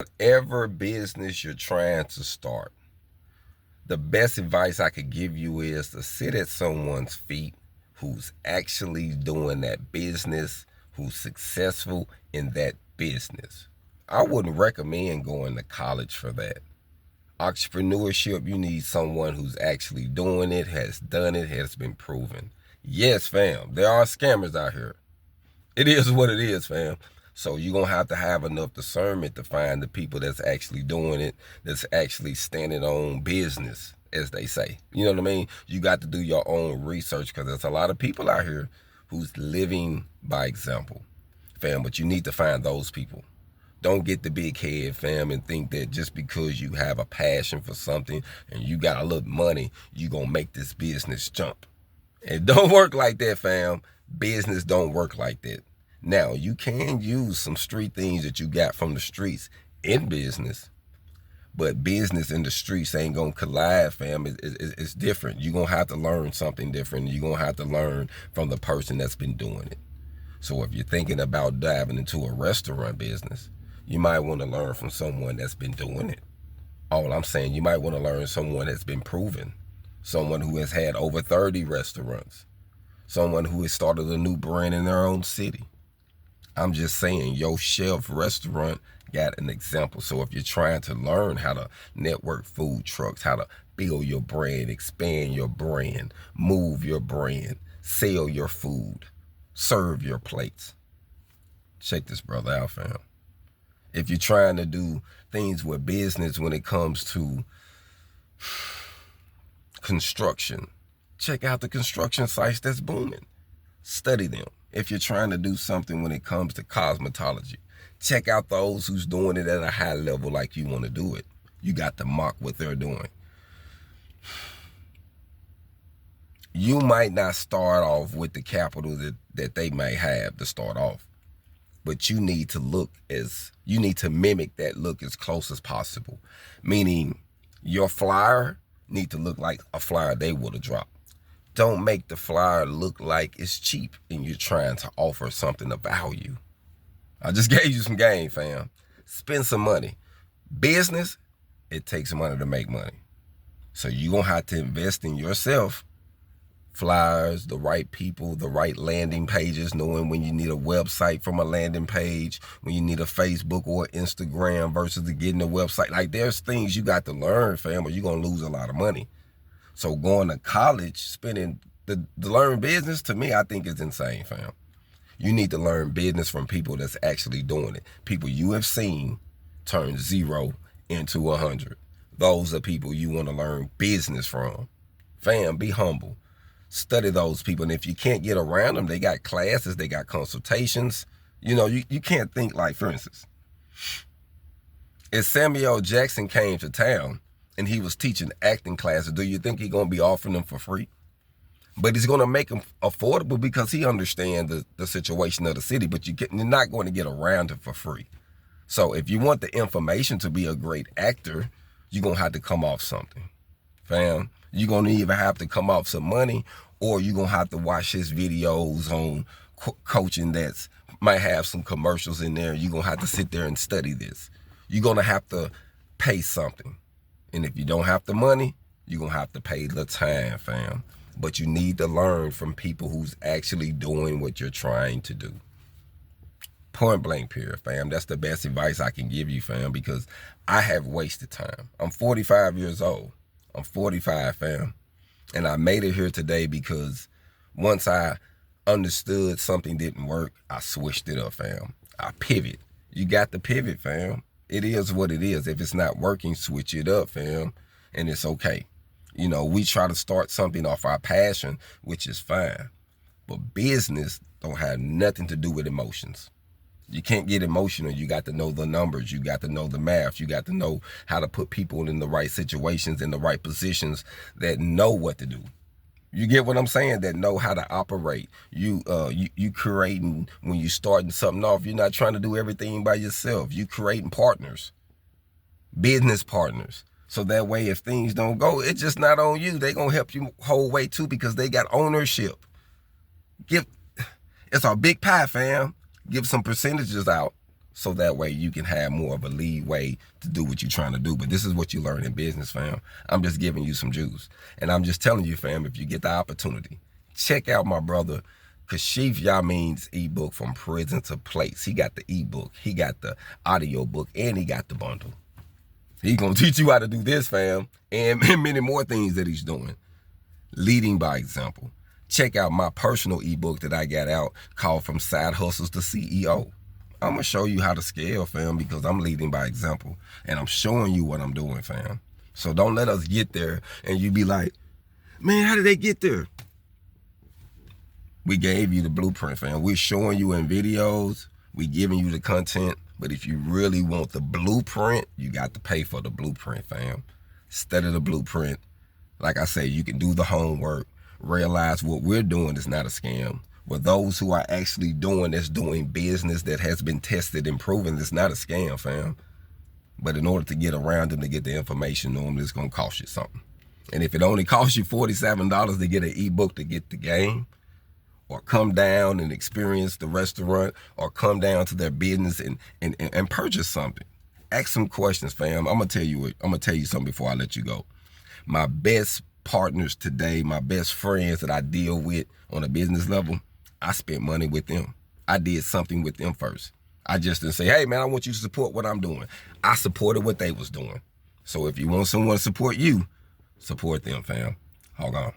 Whatever business you're trying to start, the best advice I could give you is to sit at someone's feet who's actually doing that business, who's successful in that business. I wouldn't recommend going to college for that. Entrepreneurship, you need someone who's actually doing it, has done it, has been proven. Yes, fam, there are scammers out here. It is what it is, fam. So you're going to have enough discernment to find the people that's actually doing it, that's actually standing on business, as they say. You know what I mean? You got to do your own research because there's a lot of people out here who's living by example, fam. But you need to find those people. Don't get the big head, fam, and think that just because you have a passion for something and you got a little money, you going to make this business jump. It don't work like that, fam. Business don't work like that. Now, you can use some street things that you got from the streets in business, but business and the streets ain't going to collide, fam. It's different. You're going to have to learn something different. You're going to have to learn from the person that's been doing it. So if you're thinking about diving into a restaurant business, you might want to learn from someone that's been doing it. All I'm saying, you might want to learn someone that's been proven, someone who has had over 30 restaurants, someone who has started a new brand in their own city. I'm just saying, your chef restaurant got an example. So if you're trying to learn how to network food trucks, how to build your brand, expand your brand, move your brand, sell your food, serve your plates, check this brother out, fam. If you're trying to do things with business when it comes to construction, check out the construction sites that's booming. Study them. If you're trying to do something when it comes to cosmetology, check out those who's doing it at a high level like you want to do it. You got to mock what they're doing. You might not start off with the capital that they may have to start off, but you need to mimic that look as close as possible. Meaning your flyer need to look like a flyer they would have dropped. Don't make the flyer look like it's cheap and you're trying to offer something of value. I just gave you some game, fam. Spend some money. Business, it takes money to make money. So you're going to have to invest in yourself. Flyers, the right people, the right landing pages, knowing when you need a website from a landing page, when you need a Facebook or Instagram versus getting a website. Like, there's things you got to learn, fam, or you're going to lose a lot of money. So going to college, spending to learn business, to me, I think is insane, fam. You need to learn business from people that's actually doing it. People you have seen turn 0 into 100. Those are people you want to learn business from. Fam, be humble. Study those people. And if you can't get around them, they got classes, they got consultations. You know, you can't think like, for instance, if Samuel Jackson came to town and he was teaching acting classes, do you think he's going to be offering them for free? But he's going to make them affordable because he understands the situation of the city, but you're not going to get around it for free. So if you want the information to be a great actor, you're going to have to come off something, fam. You're going to either have to come off some money or you're going to have to watch his videos on coaching that's might have some commercials in there. You're going to have to sit there and study this. You're going to have to pay something. And if you don't have the money, you're going to have to pay the time, fam. But you need to learn from people who's actually doing what you're trying to do. Point blank period, fam. That's the best advice I can give you, fam, because I have wasted time. I'm 45 years old. I'm 45, fam. And I made it here today because once I understood something didn't work, I switched it up, fam. I pivot. You got to pivot, fam. It is what it is. If it's not working, switch it up, fam. And it's okay. You know, we try to start something off our passion, which is fine. But business don't have nothing to do with emotions. You can't get emotional. You got to know the numbers. You got to know the math. You got to know how to put people in the right situations, in the right positions that know what to do. You get what I'm saying? That know how to operate. You creating, when you starting something off, you're not trying to do everything by yourself. You creating partners, business partners. So that way, if things don't go, it's just not on you. They gonna help you whole way too because they got ownership. It's a big pie, fam. Give some percentages out so that way you can have more of a leeway to do what you're trying to do. But this is what you learn in business, fam. I'm just giving you some juice. And I'm just telling you, fam, if you get the opportunity, check out my brother Kashif Yamin's ebook, From Prison to Place. He got the ebook, he got the audio book, and he got the bundle. He's going to teach you how to do this, fam, and many more things that he's doing. Leading by example. Check out my personal ebook that I got out called From Side Hustles to CEO. I'm going to show you how to scale, fam, because I'm leading by example. And I'm showing you what I'm doing, fam. So don't let us get there and you be like, man, how did they get there? We gave you the blueprint, fam. We're showing you in videos. We giving you the content. But if you really want the blueprint, you got to pay for the blueprint, fam. Instead of the blueprint, like I say, you can do the homework, realize what we're doing is not a scam. With those who are actually doing business that has been tested and proven, it's not a scam, fam. But in order to get around them to get the information, normally it's going to cost you something. And if it only costs you $47 to get an ebook to get the game, or come down and experience the restaurant, or come down to their business and purchase something, ask some questions, fam. I'm gonna tell you something before I let you go. My best partners today, my best friends that I deal with on a business level, I spent money with them. I did something with them first. I just didn't say, hey man, I want you to support what I'm doing. I supported what they was doing. So if you want someone to support you, support them, fam. Hold on.